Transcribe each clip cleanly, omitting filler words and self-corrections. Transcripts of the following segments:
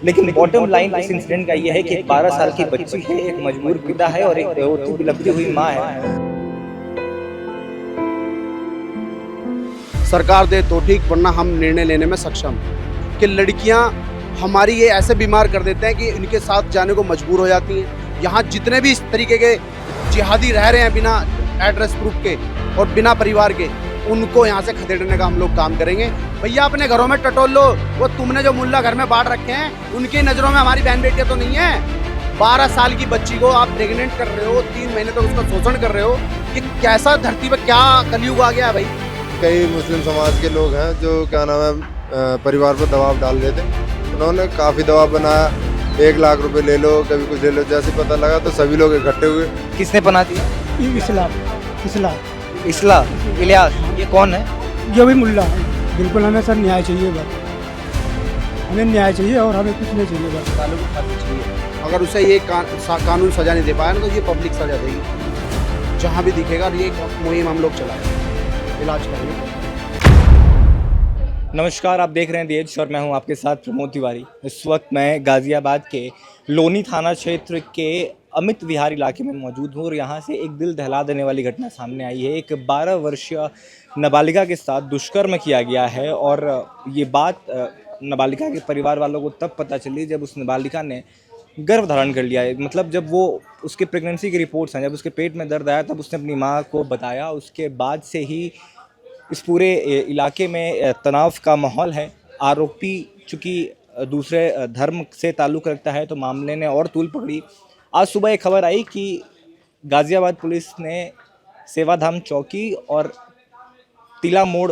लेकिन bottom line इस incident का ये है कि एक 12 साल की बच्ची है, एक मजबूर पिता है और एक रोती बिलखती हुई माँ है। सरकार दे तो ठीक, वरना हम निर्णय लेने में सक्षम हैं कि लड़कियां हमारी ये ऐसे बीमार कर देते हैं कि इनके साथ जाने को मजबूर हो जाती हैं। यहाँ जितने भी इस तरीके के जिहादी रह रहे हैं बिना एड्रेस प्रूफ के और बिना परिवार के, उनको यहाँ से खदेड़ने का हम लोग काम करेंगे। भैया अपने घरों में टटोल लो, वो तुमने जो मुल्ला घर में बांट रखे हैं उनकी नज़रों में हमारी बहन बेटियाँ तो नहीं है। 12 साल की बच्ची को आप प्रेग्नेंट कर रहे हो, 3 महीने तक उसका शोषण कर रहे हो। ये कैसा धरती पर क्या कलयुग आ गया है भाई। कई मुस्लिम समाज के लोग हैं जो क्या नाम है परिवार पर दबाव डाल रहे थे। उन्होंने काफ़ी दबाव बनाया, 1 लाख रुपए ले लो, कभी कुछ ले लो। जैसे पता लगा तो सभी लोग इकट्ठे हुए। किसने बना दिया? इस्लाम इलियास, ये कौन है? जो भी मुल्ला है, बिल्कुल हमें सर न्याय चाहिए बस, हमें न्याय चाहिए और हमें कुछ नहीं चाहिए बस। अगर उसे ये कानून सजा नहीं दे पाया ना तो ये पब्लिक सजा देगी। जहाँ भी दिखेगा ये मुहिम हम लोग चलाएंगे, इलाज करेंगे। नमस्कार, आप देख रहे हैं दी एज और मैं हूं आपके साथ प्रमोद तिवारी। इस वक्त मैं गाज़ियाबाद के लोनी थाना क्षेत्र के अमित विहार इलाके में मौजूद हूं और यहां से एक दिल दहला देने वाली घटना सामने आई है। एक 12 वर्षीय नाबालिगा के साथ दुष्कर्म किया गया है और ये बात नाबालिगा के परिवार वालों को तब पता चली जब उस नाबालिगा ने गर्भ धारण कर लिया है। मतलब जब वो उसके प्रेगनेंसी की रिपोर्ट्स हैं, जब उसके पेट में दर्द आया तब उसने अपनी माँ को बताया। उसके बाद से ही इस पूरे इलाके में तनाव का माहौल है। आरोपी चूँकि दूसरे धर्म से ताल्लुक़ रखता है तो मामले ने और तूल पकड़ी। आज सुबह एक खबर आई कि गाज़ियाबाद पुलिस ने सेवाधाम चौकी और तिला मोड़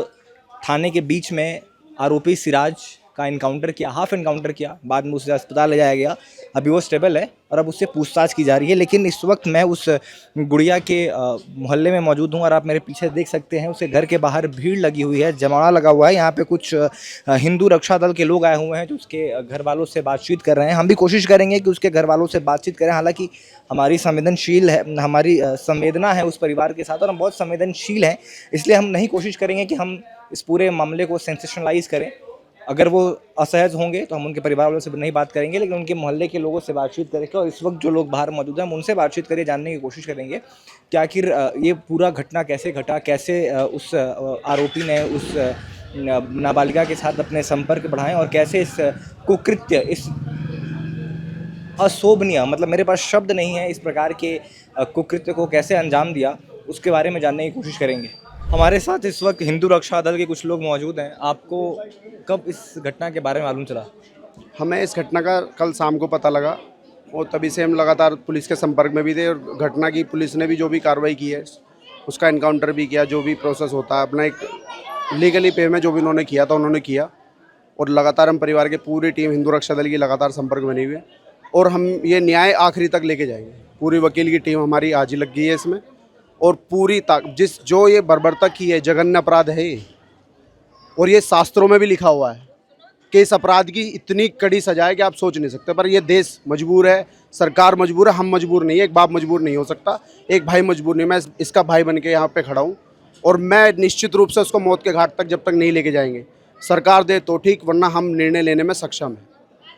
थाने के बीच में आरोपी सिराज का इनकाउंटर किया, हाफ इनकाउंटर किया। बाद में उसे अस्पताल ले जाया गया, अभी वो स्टेबल है और अब उससे पूछताछ की जा रही है। लेकिन इस वक्त मैं उस गुड़िया के मोहल्ले में मौजूद हूँ और आप मेरे पीछे देख सकते हैं उसके घर के बाहर भीड़ लगी हुई है, जमावड़ा लगा हुआ है। यहाँ पे कुछ हिंदू रक्षा दल के लोग आए हुए हैं जो उसके घर वालों से बातचीत कर रहे हैं। हम भी कोशिश करेंगे कि उसके घर वालों से बातचीत करें। हालाँकि हमारी संवेदनशील है, हमारी संवेदना है उस परिवार के साथ और हम बहुत संवेदनशील हैं, इसलिए हम नहीं कोशिश करेंगे कि हम इस पूरे मामले को सेंसेशनलाइज करें। अगर वो असहज होंगे तो हम उनके परिवार वालों से नहीं बात करेंगे, लेकिन उनके मोहल्ले के लोगों से बातचीत करेंगे और इस वक्त जो लोग बाहर मौजूद हैं हम उनसे बातचीत करके जानने की कोशिश करेंगे कि आखिर ये पूरा घटना कैसे घटा, कैसे उस आरोपी ने उस नाबालिगा के साथ अपने संपर्क बढ़ाएं और कैसे इस कुकृत्य, इस अशोभनीय, मतलब मेरे पास शब्द नहीं है, इस प्रकार के कुकृत्य को कैसे अंजाम दिया, उसके बारे में जानने की कोशिश करेंगे। हमारे साथ इस वक्त हिंदू रक्षा दल के कुछ लोग मौजूद हैं। आपको कब इस घटना के बारे में मालूम चला? हमें इस घटना का कल शाम को पता लगा और तभी से हम लगातार पुलिस के संपर्क में भी थे और घटना की पुलिस ने भी जो भी कार्रवाई की है उसका इनकाउंटर भी किया। जो भी प्रोसेस होता है अपना एक लीगली पे में जो भी उन्होंने किया था उन्होंने किया और लगातार हम परिवार के पूरी टीम हिंदू रक्षा दल की लगातार संपर्क बनी हुई है और हम ये न्याय आखिरी तक लेके जाएंगे। पूरी वकील की टीम हमारी आज ही लग गई है इसमें और पूरी जिस जो ये बर्बरता की है, जघन्य अपराध है ये, और ये शास्त्रों में भी लिखा हुआ है कि इस अपराध की इतनी कड़ी सजा है कि आप सोच नहीं सकते। पर ये देश मजबूर है, सरकार मजबूर है, हम मजबूर नहीं है। एक बाप मजबूर नहीं हो सकता, एक भाई मजबूर नहीं। मैं इसका भाई बन के यहाँ पे खड़ा हूँ और मैं निश्चित रूप से उसको मौत के घाट तक जब तक नहीं लेके जाएंगे, सरकार दे तो ठीक, वरना हम निर्णय लेने में सक्षम हैं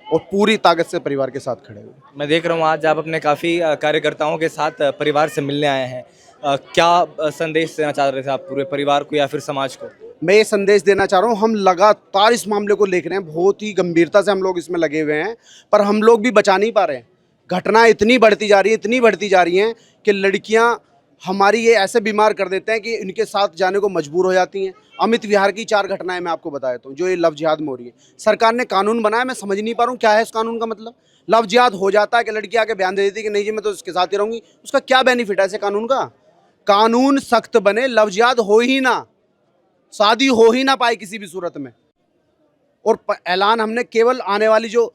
और पूरी ताकत से परिवार के साथ खड़े हुए। मैं देख रहा हूँ आज आप अपने काफ़ी कार्यकर्ताओं के साथ परिवार से मिलने आए हैं। क्या संदेश देना चाह रहे थे आप पूरे परिवार को या फिर समाज को? मैं ये संदेश देना चाह रहा हूँ, हम लगातार इस मामले को लेकर हैं, बहुत ही गंभीरता से हम लोग इसमें लगे हुए हैं, पर हम लोग भी बचा नहीं पा रहे हैं। घटनाएं इतनी बढ़ती जा रही है, इतनी बढ़ती जा रही हैं कि लड़कियां हमारी ये ऐसे बीमार कर देते हैं कि इनके साथ जाने को मजबूर हो जाती हैं। अमित विहार की 4 घटनाएं मैं आपको बता देता हूँ जो ये लव जिहाद में हो रही है। सरकार ने कानून बनाया, मैं समझ नहीं पा रहा हूँ क्या है इस कानून का मतलब। लव जिहाद हो जाता है कि लड़की आके बयान दे देती है कि नहीं जी मैं तो इसके साथ ही रहूँगी, उसका क्या बेनिफिट है ऐसे कानून का? कानून सख्त बने, लव जिहाद हो ही ना, शादी हो ही ना पाए किसी भी सूरत में। और ऐलान हमने केवल आने वाली जो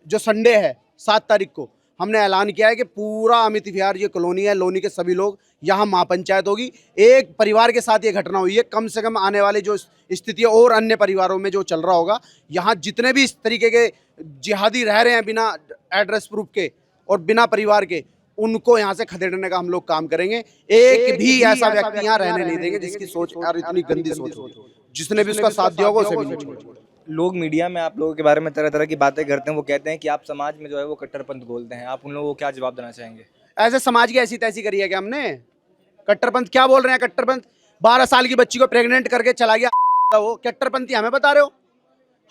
संडे है 7 तारीख को हमने ऐलान किया है कि पूरा अमित विहार ये कॉलोनी है, लोनी के सभी लोग यहाँ महापंचायत होगी। एक परिवार के साथ ये घटना हुई है, कम से कम आने वाली जो स्थिति और अन्य परिवारों में जो चल रहा होगा, यहाँ जितने भी इस तरीके के जिहादी रह रहे हैं बिना एड्रेस प्रूफ के और बिना परिवार के, उनको यहाँ से खदेड़ने का हम लोग काम करेंगे। एक भी ऐसा व्यक्ति यहाँ रहने नहीं देंगे जिसकी सोच यार इतनी गंदी सोच हो, जिसने भी उसका साथ दिया होगा उसे भी नहीं छोड़ेंगे। लोग मीडिया में आप लोगों के बारे में तरह तरह की बातें करते हैं, वो कहते हैं कि आप समाज में जो है वो कट्टरपंथ बोलते हैं, आप उन लोगों को क्या जवाब देना चाहेंगे? ऐसे समाज की ऐसी तैसी करी है क्या हमने? कट्टरपंथ क्या बोल रहे हैं? कट्टरपंथ 12 साल की बच्ची को प्रेग्नेंट करके चला गया, वो कट्टरपंथी हमें बता रहे हो?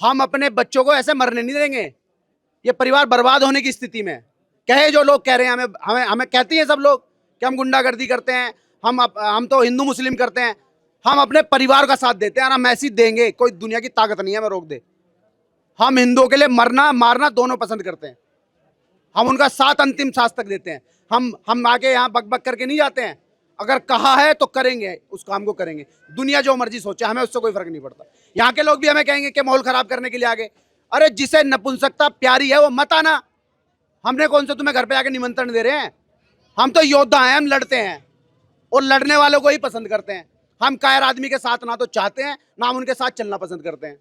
हम अपने बच्चों को ऐसे मरने नहीं देंगे। ये परिवार बर्बाद होने की स्थिति में कहे जो लोग कह रहे हैं, हमें हमें हमें कहती हैं सब लोग कि हम गुंडागर्दी करते हैं, हम तो हिंदू मुस्लिम करते हैं। हम अपने परिवार का साथ देते हैं और हम ऐसी देंगे, कोई दुनिया की ताकत नहीं है हमें रोक दे। हम हिंदुओं के लिए मरना मारना दोनों पसंद करते हैं, हम उनका साथ अंतिम सांस तक देते हैं। हम आके यहाँ बक बक करके नहीं जाते हैं, अगर कहा है तो करेंगे, उस काम को करेंगे। दुनिया जो मर्जी सोचे, हमें उससे कोई फर्क नहीं पड़ता। यहाँ के लोग भी हमें कहेंगे कि माहौल खराब करने के लिए आगे। अरे जिसे नपुंसकता प्यारी है वो मत आना, हमने कौन सा तुम्हें घर पे आके निमंत्रण दे रहे हैं? हम तो योद्धा हैं, हम लड़ते हैं और लड़ने वालों को ही पसंद करते हैं। हम कायर आदमी के साथ ना तो चाहते हैं, ना हम उनके साथ चलना पसंद करते हैं।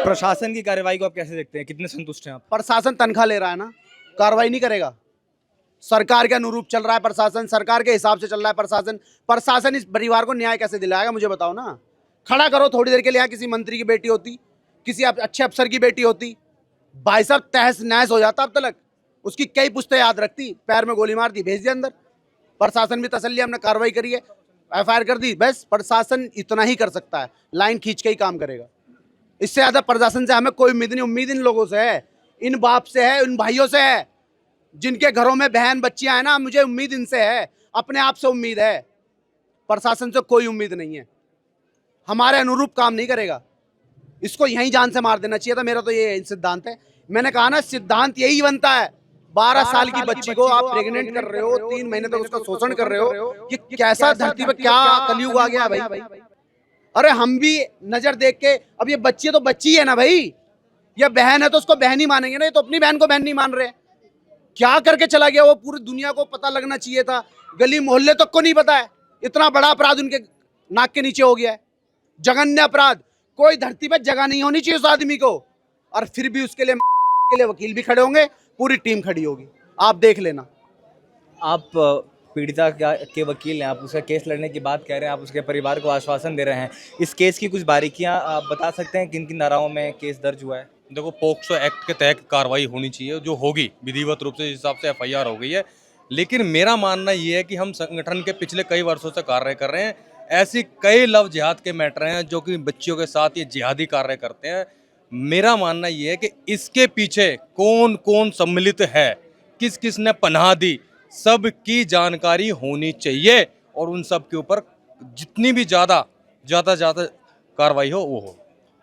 प्रशासन की कार्रवाई को आप कैसे देखते हैं, कितने संतुष्ट हैं आप? प्रशासन तनख्वाह ले रहा है ना, कार्रवाई नहीं करेगा। सरकार के अनुरूप चल रहा है प्रशासन, सरकार के हिसाब से चल रहा है प्रशासन। प्रशासन इस परिवार को न्याय कैसे दिलाएगा, मुझे बताओ ना। खड़ा करो थोड़ी देर के लिए, किसी मंत्री की बेटी होती, किसी अच्छे अफसर की बेटी होती, भाई साहब तहस नहस हो जाता अब तक। उसकी कई पुश्तें याद रखती, पैर में गोली मार दी, भेज दिया अंदर। प्रशासन भी तसल्ली, हमने कार्रवाई करी है, FIR कर दी, बस। प्रशासन इतना ही कर सकता है, लाइन खींच के ही काम करेगा। इससे ज़्यादा प्रशासन से हमें कोई उम्मीद नहीं। उम्मीद इन लोगों से है, इन बाप से है, इन भाइयों से है, जिनके घरों में बहन बच्चियां हैं ना, मुझे उम्मीद इनसे है, अपने आप से उम्मीद है। प्रशासन से कोई उम्मीद नहीं है, हमारे अनुरूप काम नहीं करेगा। इसको यहीं जान से मार देना चाहिए था, मेरा तो ये सिद्धांत है। मैंने कहा ना, सिद्धांत यही बनता है। 12 साल की बच्ची को आप प्रेग्नेंट कर रहे हो, 3 महीने तक उसका शोषण कर रहे हो। ये कैसा धरती पर क्या कलयुग आ गया भाई? अरे हम भी नजर देख के, अब ये बच्ची तो बच्ची है ना भाई, ये बहन है तो उसको बहन ही मानेंगे ना। ये तो अपनी बहन को बहन नहीं मान रहे। क्या करके चला गया वो, पूरी दुनिया को पता लगना चाहिए था, गली मोहल्ले तक को नहीं पता है। इतना बड़ा अपराध उनके नाक के नीचे हो गया है, जघन्य अपराध। कोई धरती पर जगह नहीं होनी चाहिए उस आदमी को, और फिर भी उसके लिए वकील भी खड़े होंगे, पूरी टीम खड़ी होगी, आप देख लेना। आप पीड़िता के वकील हैं, आप उसका केस लड़ने की बात कह रहे हैं, आप उसके परिवार को आश्वासन दे रहे हैं। इस केस की कुछ बारीकियां आप बता सकते हैं, किन किन धाराओं में केस दर्ज हुआ है? देखो, पोक्सो एक्ट के तहत कार्रवाई होनी चाहिए, जो होगी विधिवत रूप से, जिस हिसाब से FIR हो गई है। लेकिन मेरा मानना ये है कि हम संगठन के पिछले कई वर्षों से कार्य कर रहे हैं। ऐसी कई लव जिहाद के मैटर हैं जो कि बच्चियों के साथ ये जिहादी कार्य करते हैं। मेरा मानना ये है कि इसके पीछे कौन कौन सम्मिलित है, किस किस ने पनाह दी, सब की जानकारी होनी चाहिए, और उन सब के ऊपर जितनी भी ज़्यादा कार्रवाई हो वो हो।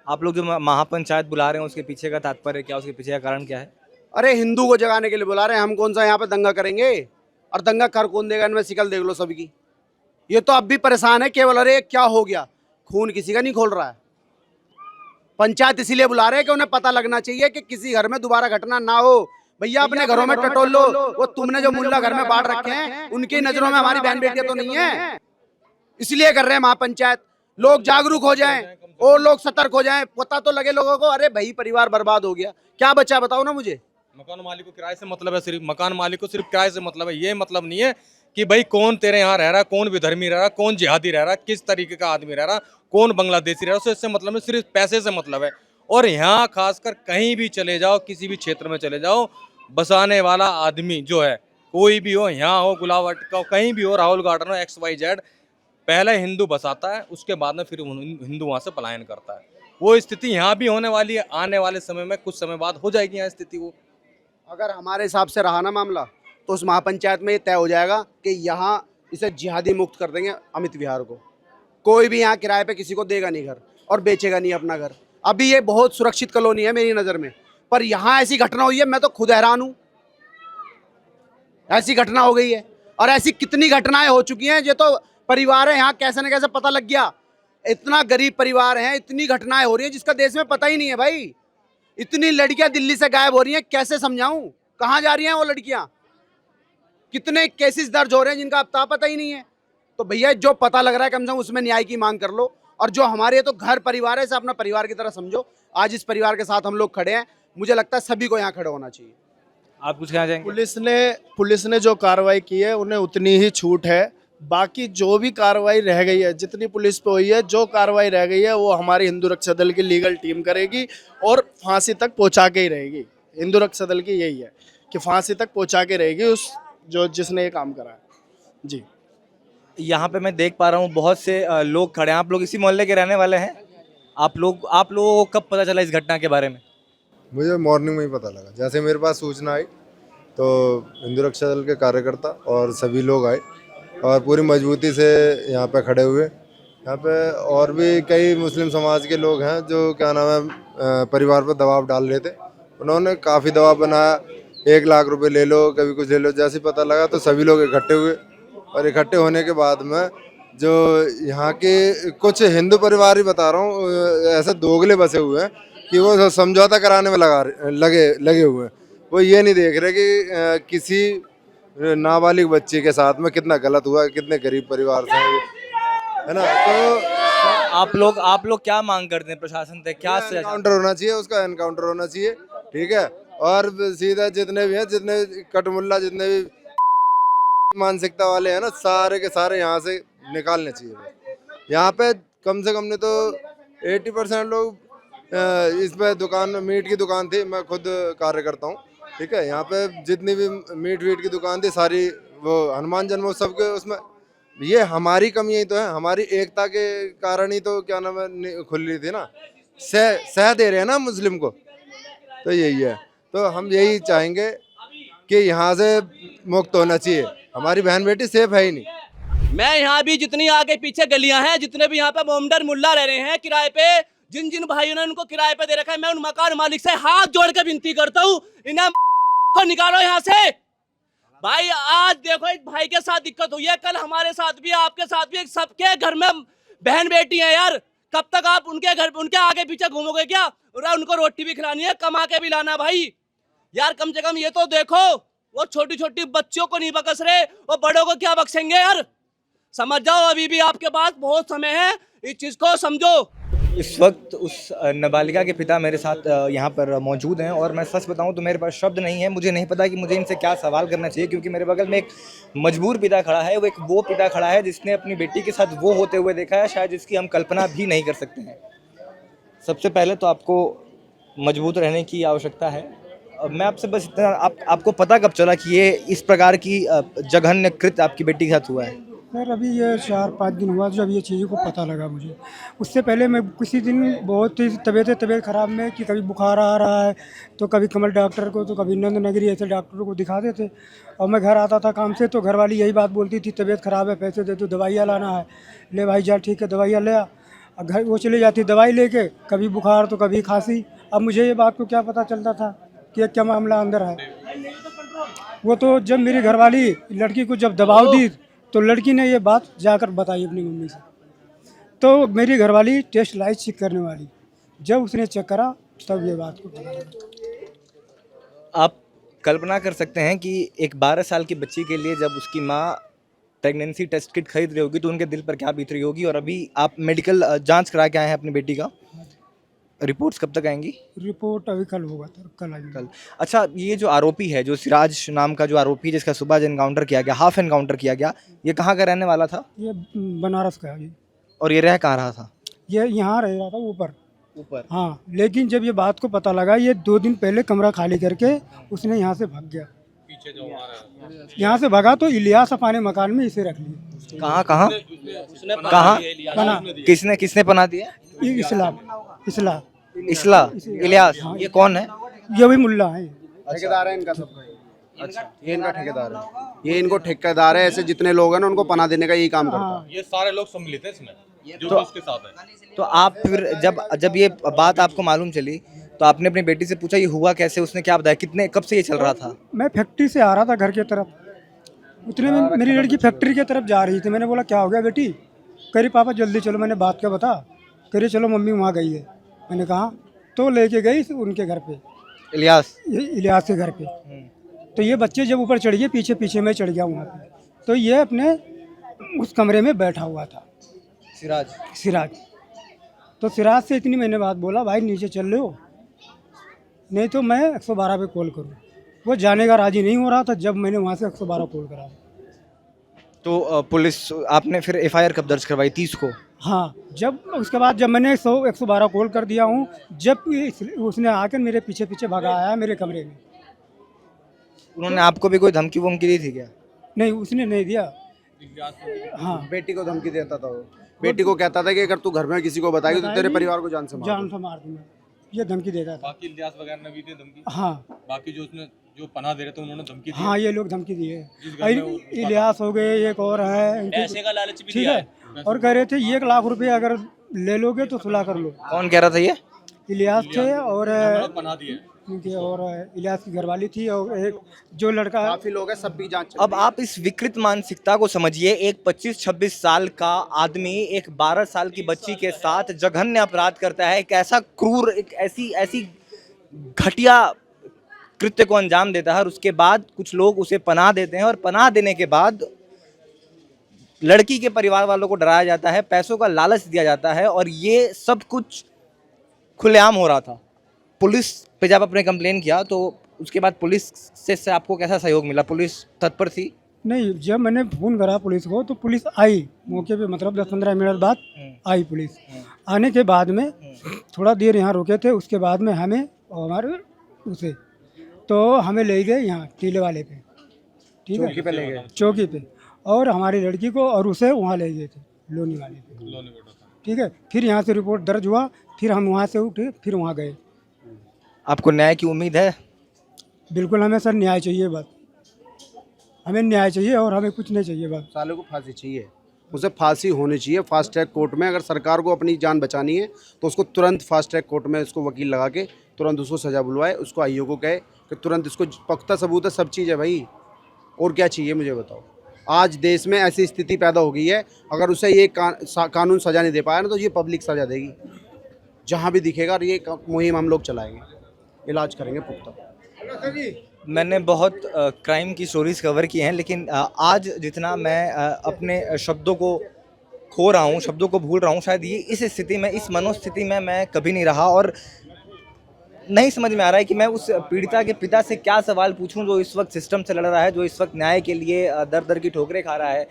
आप लोग जो महापंचायत बुला रहे हैं, उसके पीछे का तात्पर्य क्या, उसके पीछे का कारण क्या है? अरे हिंदू को जगाने के लिए बुला रहे हैं, हम कौन सा यहाँ पे दंगा करेंगे? और दंगा कर कौन देगा? इनमें शिकल देख लो सबकी। ये तो अब भी परेशान है केवल, अरे क्या हो गया, खून किसी का नहीं खोल रहा है। पंचायत इसीलिए बुला रहे हैं कि उन्हें पता लगना चाहिए कि किसी घर में दोबारा घटना ना हो। भैया अपने घरों में टटोल लो, वो तुमने जो मुल्ला घर में बांट रखे हैं, उनकी नजरों में हमारी बहन बेटियां तो नहीं है। इसलिए कर रहे हैं महापंचायत, लोग जागरूक हो जाएं और लोग सतर्क हो जाएं, पता तो लगे लोगों को। अरे भाई परिवार बर्बाद हो गया, क्या बचा बताओ ना मुझे। मकान मालिक को किराए से मतलब है, सिर्फ मकान मालिक को सिर्फ किराए से मतलब है। ये मतलब नहीं है कि भाई कौन तेरे यहाँ रह रहा, कौन विधर्मी रह रहा, कौन जिहादी रह रहा, किस तरीके का आदमी रह रहा, कौन बांग्लादेशी रह रहा, इससे मतलब है, सिर्फ पैसे से मतलब है। और यहाँ खासकर कहीं भी चले जाओ, किसी भी क्षेत्र में चले जाओ, बसाने वाला आदमी जो है, कोई भी हो, यहाँ हो गुलावट का, कहीं भी हो, राहुल गार्डन हो, XYZ, पहले हिंदू बसाता है, उसके बाद में फिर हिंदू वहाँ से पलायन करता है। वो स्थिति यहाँ भी होने वाली है, आने वाले समय में, कुछ समय बाद हो जाएगी यहाँ स्थिति। वो अगर हमारे हिसाब से रहा ना मामला, तो उस महापंचायत में ये तय हो जाएगा कि यहाँ इसे जिहादी मुक्त कर देंगे अमित विहार को। कोई भी यहाँ किराए पे किसी को देगा नहीं घर, और बेचेगा नहीं अपना घर। अभी ये बहुत सुरक्षित कॉलोनी है मेरी नज़र में, पर यहाँ ऐसी घटना हुई है, मैं तो खुद हैरान हूँ। ऐसी घटना हो गई है, और ऐसी कितनी घटनाएं हो चुकी हैं। ये तो परिवार है यहाँ, कैसे न कैसे पता लग गया। इतना गरीब परिवार है, इतनी घटनाएं हो रही है जिसका देश में पता ही नहीं है भाई। इतनी लड़कियां दिल्ली से गायब हो रही हैं, कैसे समझाऊं, कहाँ जा रही हैं वो लड़कियां? कितने केसेस दर्ज हो रहे हैं जिनका अब पता ही नहीं है। तो भैया जो पता लग रहा है, कम से कम उसमें न्याय की मांग कर लो। और जो हमारे तो घर परिवार है, इसे अपना परिवार की तरह समझो। आज इस परिवार के साथ हम लोग खड़े हैं, मुझे लगता है सभी को यहाँ खड़े होना चाहिए। आप कुछ कहना चाहेंगे? पुलिस ने जो कार्रवाई की है, उन्हें उतनी ही छूट है बाकी जो भी कार्रवाई रह गई है, जितनी पुलिस पे हुई है, जो कार्रवाई रह गई है वो हमारी हिंदू रक्षा दल की लीगल टीम करेगी और फांसी तक पहुंचा के ही रहेगी। हिंदू रक्षा दल की यही है कि फांसी तक पहुंचा के रहेगी उस जो जिसने ये काम करा है। जी, यहाँ पे मैं देख पा रहा हूँ बहुत से लोग खड़े हैं। आप लोग इसी मोहल्ले के रहने वाले हैं? आप लोगों को कब पता चला इस घटना के बारे में? मुझे मॉर्निंग में ही पता लगा, जैसे मेरे पास सूचना आई तो हिंदू रक्षा दल के कार्यकर्ता और सभी लोग आए और पूरी मजबूती से यहाँ पे खड़े हुए। यहाँ पे और भी कई मुस्लिम समाज के लोग हैं जो क्या नाम है परिवार पर दबाव डाल रहे थे। उन्होंने काफ़ी दबाव बनाया, 1 लाख रुपए ले लो, कभी कुछ ले लो। जैसे ही पता लगा तो सभी लोग इकट्ठे हुए और इकट्ठे होने के बाद में जो यहाँ के कुछ हिंदू परिवार ही बता रहा हूँ ऐसे दोगले बसे हुए हैं कि वो समझौता कराने में लगे हुए हैं। वो ये नहीं देख रहे कि किसी नाबालिग बच्चे के साथ में कितना गलत हुआ, कितने गरीब परिवार से हैं ये, है ना। तो आप लोग क्या मांग करते हैं प्रशासन से? क्या एनकाउंटर होना चाहिए, उसका एनकाउंटर होना चाहिए, ठीक है। और सीधा जितने भी हैं, जितने कटमुल्ला, जितने भी मानसिकता वाले हैं ना, सारे के सारे यहाँ से निकालने चाहिए। यहाँ पे कम से कम ने तो 80% लोग इस पे दुकान में, मीट की दुकान थी, मैं खुद कार्य करता हूँ, ठीक है। यहाँ पे जितनी भी मीट वीट की दुकान थी सारी वो हनुमान जन्मोत्सव के उसमें, ये हमारी कमी ही तो है, हमारी एकता के कारण ही तो क्या नाम है खुल रही थी ना। सह दे रहे हैं ना मुस्लिम को, तो यही है। तो हम यही चाहेंगे कि यहाँ से मुक्त होना चाहिए, हमारी बहन बेटी सेफ है ही नहीं। मैं यहाँ भी जितनी आगे पीछे गलियां हैं, जितने भी यहाँ पे मोमडन मुल्ला रह रहे हैं किराए पे, जिन जिन भाइयों ने उनको किराए पे दे रखा है, मैं उन मकान मालिक से हाथ जोड़ के विनती करता हूँ, इन्हें को निकालो यहाँ से। भाई आज देखो एक भाई के साथ दिक्कत हुई है, कल हमारे साथ भी, आपके साथ भी, सबके घर में बहन बेटी है यार। कब तक आप उनके घर, उनके आगे पीछे घूमोगे क्या? उनको रोटी भी खिलानी है, कमा के भी लाना भाई यार। कम से कम ये तो देखो, वो छोटी छोटी बच्चियों को नहीं बख्श रहे, वो बड़ों को क्या बख्शेंगे यार? समझ जाओ, अभी भी आपके पास बहुत समय है, इस चीज को समझो। इस वक्त उस नाबालिगा के पिता मेरे साथ यहाँ पर मौजूद हैं और मैं सच बताऊँ तो मेरे पास शब्द नहीं है। मुझे नहीं पता कि मुझे इनसे क्या सवाल करना चाहिए, क्योंकि मेरे बगल में एक मजबूर पिता खड़ा है। वो पिता खड़ा है जिसने अपनी बेटी के साथ वो होते हुए देखा है शायद जिसकी हम कल्पना भी नहीं कर सकते हैं। सबसे पहले तो आपको मजबूत रहने की आवश्यकता है। मैं आपसे बस इतना, आपको पता कब चला कि ये इस प्रकार की जघन्य कृत्य आपकी बेटी के साथ हुआ है? सर अभी ये 4-5 दिन हुआ जब ये चीज़ों को पता लगा मुझे। उससे पहले मैं किसी दिन बहुत ही तबीयत ख़राब में कि कभी बुखार आ रहा है तो कभी कमल डॉक्टर को, तो कभी नंद नगरी, ऐसे डॉक्टरों को दिखाते थे। और मैं घर आता था काम से तो घरवाली यही बात बोलती थी, तबीयत ख़राब है, पैसे दे दो, दवाइयाँ लाना है। ले भाई जा, ठीक है दवाइयाँ ले आ। घर वो चली जाती दवाई लेके, कभी बुखार तो कभी खांसी। अब मुझे ये बात को क्या पता चलता था कि क्या मामला अंदर है। वो तो जब मेरी घरवाली लड़की को जब दबाव दी तो लड़की ने ये बात जाकर बताई अपनी मम्मी से। तो मेरी घरवाली टेस्ट लाई चेक करने वाली, जब उसने चेक करा तब ये बात को पता लगा। आप कल्पना कर सकते हैं कि एक 12 साल की बच्ची के लिए जब उसकी माँ प्रेगनेंसी टेस्ट किट खरीद रही होगी तो उनके दिल पर क्या बीत रही होगी। और अभी आप मेडिकल जांच करा के आए हैं अपनी बेटी का, रिपोर्ट्स कब तक आएंगी? रिपोर्ट अभी कल होगा, तो कल आएगी। कल। अच्छा, ये जो आरोपी है, जो सिराज नाम का जो आरोपी जिसका सुबह जो एनकाउंटर किया गया, हाफ एनकाउंटर किया गया, ये कहाँ का रहने वाला था? ये बनारस का है ये। और ये रह कहाँ रहा था? ये यहाँ रह रहा था ऊपर। हाँ, लेकिन जब ये बात को पता लगा, ये 2 दिन पहले कमरा खाली करके उसने यहाँ से भाग गया। यहाँ से भागा तो इलियास अपने मकान में इसे रख लिया। कहाँ कहाँ कहाँ? किसने पना दिया? इस्लाम इलियास, ये कौन है? ये भी मुल्ला है। ठेकेदार है इनका सबका। अच्छा, ये इनका ठेकेदार है, ये इनको ठेकेदार है। ऐसे जितने लोग हैं ना उनको पना देने का यही काम करता है। ये सारे लोग सम्मिलित हैं इसमें जो उसके साथ है। तो आप फिर जब ये बात आपको मालूम चली तो आपने अपनी बेटी से पूछा ये हुआ कैसे? उसने क्या बताया? कब से ये चल रहा था? मैं फैक्ट्री से आ रहा था घर की तरफ, उतने में मेरी लड़की फैक्ट्री की तरफ जा रही थी। मैंने बोला क्या हो गया बेटी? कह रही पापा जल्दी चलो। मैंने बात क्या बता? कह रही चलो मम्मी वहाँ गई है। मैंने कहा तो लेके गई उनके घर पे, इलियास के घर पे। तो ये बच्चे जब ऊपर चढ़ गए, पीछे पीछे मैं चढ़ गया वहाँ पे, तो ये अपने उस कमरे में बैठा हुआ था सिराज। तो सिराज से इतनी मैंने बात बोला, भाई नीचे चल रहे हो नहीं तो मैं 112 पे कॉल करूँ। वो जाने का राजी नहीं हो रहा था। जब मैंने वहाँ से 112 कॉल करा तो पुलिस आपने फिर एफआईआर कब दर्ज करवाई 30 को? हाँ, जब उसके बाद जब मैंने 112 कॉल कर दिया हूँ, जब उसने आकर मेरे पीछे पीछे भगाया मेरे कमरे में। उन्होंने आपको भी कोई धमकी वमकी दी थी क्या? नहीं, उसने नहीं दिया। हाँ, बेटी को धमकी देता था वो, बेटी को कहता था कि अगर तू घर में किसी को बताएगी तो तेरे परिवार को जान से मार जान से मार दूंगा, ये धमकी देता था। बाकी इलियास वगैरह ने भी दी धमकी? हाँ बाकी जो उसने जो पनाह दे रहे थे उन्होंने धमकी दी? हाँ, ये लोग धमकी दिए। जिस घर में वो इलियास हो गए, एक और है, पैसे का लालच भी ठीक दिया है, है। और कह रहे थे 1 लाख रुपए अगर ले लोगे तो सुलह कर लो। कौन कह रहा था ये? इलियास थे और पनाह दी है। उनके और इलियास की घरवाली थी और एक जो लड़का है। काफी लोग हैं, सब भी जांच चल अब आप इस विकृत मानसिकता को समझिए। एक 25-26 साल का आदमी एक 12 साल की बच्ची के साथ जघन्य अपराध करता है, एक ऐसा क्रूर, एक ऐसी घटिया कृत्य को अंजाम देता है, और उसके बाद कुछ लोग उसे पनाह देते हैं, और पनाह देने के बाद लड़की के परिवार वालों को डराया जाता है, पैसों का लालच दिया जाता है, और ये सब कुछ खुलेआम हो रहा था। पुलिस पे जब आपने कंप्लेन किया तो उसके बाद पुलिस से आपको कैसा सहयोग मिला? पुलिस तत्पर थी? नहीं, जब मैंने फ़ोन करा पुलिस को तो पुलिस आई मौके पे, मतलब 10-15 मिनट बाद आई पुलिस। आने के बाद में थोड़ा देर यहाँ रुके थे, उसके बाद में हमें और हमारे उसे तो हमें ले गए यहाँ टीले वाले पे, ठीक है, चौकी पे ले गए। चौकी पे, और हमारी लड़की को और उसे वहाँ ले गए थे लोनी वाले पे, ठीक है। फिर यहाँ से रिपोर्ट दर्ज हुआ, फिर हम वहाँ से उठे, फिर वहाँ गए। आपको न्याय की उम्मीद है? बिल्कुल, हमें सर न्याय चाहिए, बस हमें न्याय चाहिए और हमें कुछ नहीं चाहिए, बस। साले को फांसी चाहिए, उसे फांसी होनी चाहिए फास्ट ट्रैक कोर्ट में। अगर सरकार को अपनी जान बचानी है तो उसको तुरंत फास्ट ट्रैक कोर्ट में उसको वकील लगा के तुरंत उसको सज़ा बुलवाए, उसको आईओ को कहे कि तुरंत इसको पुख्ता सबूत है, सब चीज़ है भाई, और क्या चाहिए मुझे बताओ। आज देश में ऐसी स्थिति पैदा हो गई है, अगर उसे ये कानून सज़ा नहीं दे पाया ना तो ये पब्लिक सज़ा देगी। जहाँ भी दिखेगा, और ये मुहिम हम लोग चलाएंगे, इलाज करेंगे पुख्ता। मैंने बहुत क्राइम की स्टोरीज कवर की हैं, लेकिन आज जितना मैं अपने शब्दों को खो रहा हूँ, शब्दों को भूल रहा हूँ, शायद ये इस स्थिति में, इस मनोस्थिति में मैं कभी नहीं रहा, और नहीं समझ में आ रहा है कि मैं उस पीड़िता के पिता से क्या सवाल पूछूं जो इस वक्त सिस्टम से लड़ रहा है, जो इस वक्त न्याय के लिए दर दर की ठोकरें खा रहा है।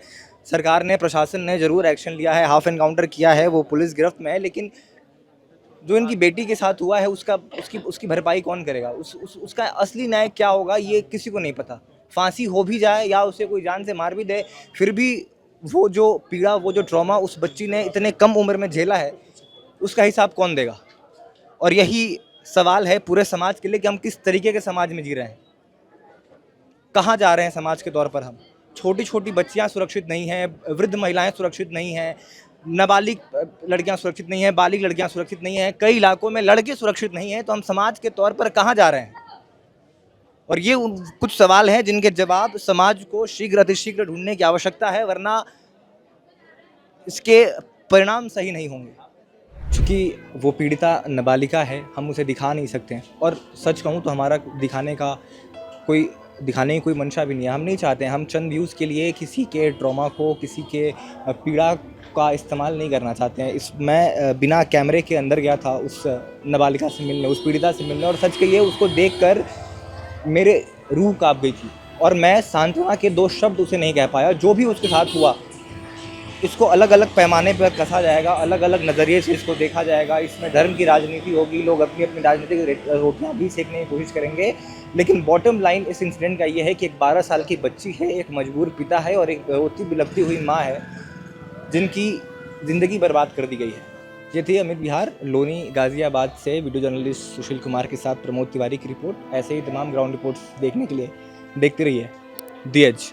सरकार ने, प्रशासन ने ज़रूर एक्शन लिया है, हाफ एनकाउंटर किया है, वो पुलिस गिरफ्त में है, लेकिन जो इनकी बेटी के साथ हुआ है उसकी भरपाई कौन करेगा? उसका असली न्याय क्या होगा, ये किसी को नहीं पता। फांसी हो भी जाए या उसे कोई जान से मार भी दे, फिर भी वो जो पीड़ा, वो जो ट्रॉमा उस बच्ची ने इतने कम उम्र में झेला है, उसका हिसाब कौन देगा? और यही सवाल है पूरे समाज के लिए कि हम किस तरीके के समाज में जी रहे हैं, कहाँ जा रहे हैं समाज के तौर पर हम। छोटी छोटी बच्चियाँ सुरक्षित नहीं हैं, वृद्ध महिलाएं सुरक्षित नहीं हैं, नाबालिग लड़कियां सुरक्षित नहीं हैं, बालिग लड़कियां सुरक्षित नहीं हैं, कई इलाकों में लड़के सुरक्षित नहीं हैं, तो हम समाज के तौर पर कहाँ जा रहे हैं? और ये कुछ सवाल हैं जिनके जवाब समाज को शीघ्र अतिशीघ्र ढूंढने की आवश्यकता है, वरना इसके परिणाम सही नहीं होंगे। क्योंकि वो पीड़िता नाबालिगा है, हम उसे दिखा नहीं सकते हैं, और सच कहूँ तो हमारा दिखाने की कोई मंशा भी नहीं है। हम नहीं चाहते हैं, हम चंद व्यूज़ के लिए किसी के ट्रॉमा को, किसी के पीड़ा का इस्तेमाल नहीं करना चाहते हैं। मैं बिना कैमरे के अंदर गया था उस नाबालिगा से मिलने, उस पीड़िता से मिलने, और सच कहिए उसको देखकर मेरे रूह कांप गई थी, और मैं सांत्वना के 2 शब्द उसे नहीं कह पाया। जो भी उसके साथ हुआ, इसको अलग अलग पैमाने पर कसा जाएगा, अलग अलग नज़रिए से इसको देखा जाएगा, इसमें धर्म की राजनीति होगी, लोग अपनी अपनी राजनीतिक रोटियाँ भी सेकने की कोशिश करेंगे, लेकिन बॉटम लाइन इस इंसिडेंट का ये है कि एक 12 साल की बच्ची है, एक मजबूर पिता है, और एक रोती बिलखती हुई माँ है, जिनकी ज़िंदगी बर्बाद कर दी गई है। ये थी अमित बिहार, लोनी गाज़ियाबाद से वीडियो जर्नलिस्ट सुशील कुमार के साथ प्रमोद तिवारी की रिपोर्ट। ऐसे ही तमाम ग्राउंड रिपोर्ट्स देखने के लिए देखते रहिए दी एज।